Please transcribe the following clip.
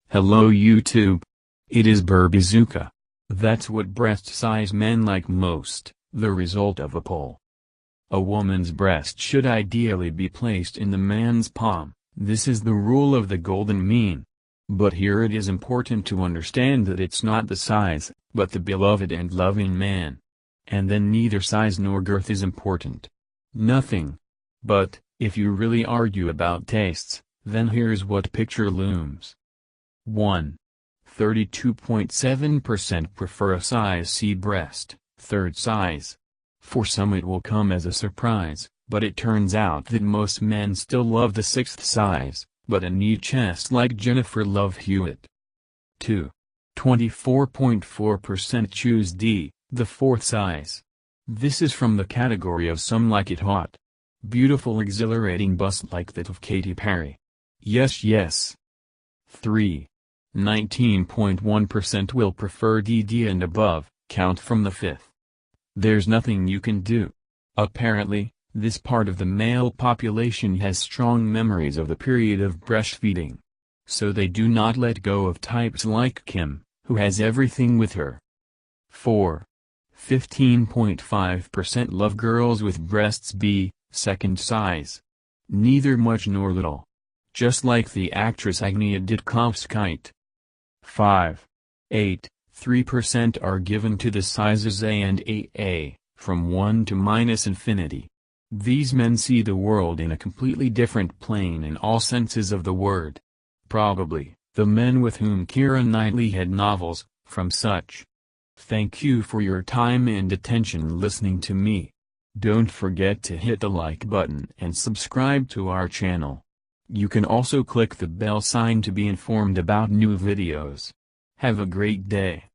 Hello YouTube. It is Burbazooka. That's what breast size men like most, the result of a poll. A woman's breast should ideally be placed in the man's palm. This is the rule of the golden mean. But here it is important to understand that it's not the size, but the beloved and loving man. And then neither size nor girth is important. Nothing. But, if you really argue about tastes, then here's what picture looms. 1. 32.7% prefer a size C breast, third size. For some it will come as a surprise, but it turns out that most men still love the sixth size, but a knee chest like Jennifer Love Hewitt. 2. 24.4% choose D, the fourth size. This is from the category of some like it hot. Beautiful exhilarating bust like that of Katy Perry. Yes. 3. 19.1% will prefer DD and above, count from the fifth. There's nothing you can do. Apparently, this part of the male population has strong memories of the period of breastfeeding. So they do not let go of types like Kim, who has everything with her. 4. 15.5% love girls with breasts B, second size. Neither much nor little. Just like the actress Agnia Ditkovskite. 5. 3% are given to the sizes A and AA, from 1 to -infinity. These men see the world in a completely different plane in all senses of the word. Probably, the men with whom Keira Knightley had novels, from such. Thank you for your time and attention listening to me. Don't forget to hit the like button and subscribe to our channel. You can also click the bell sign to be informed about new videos. Have a great day.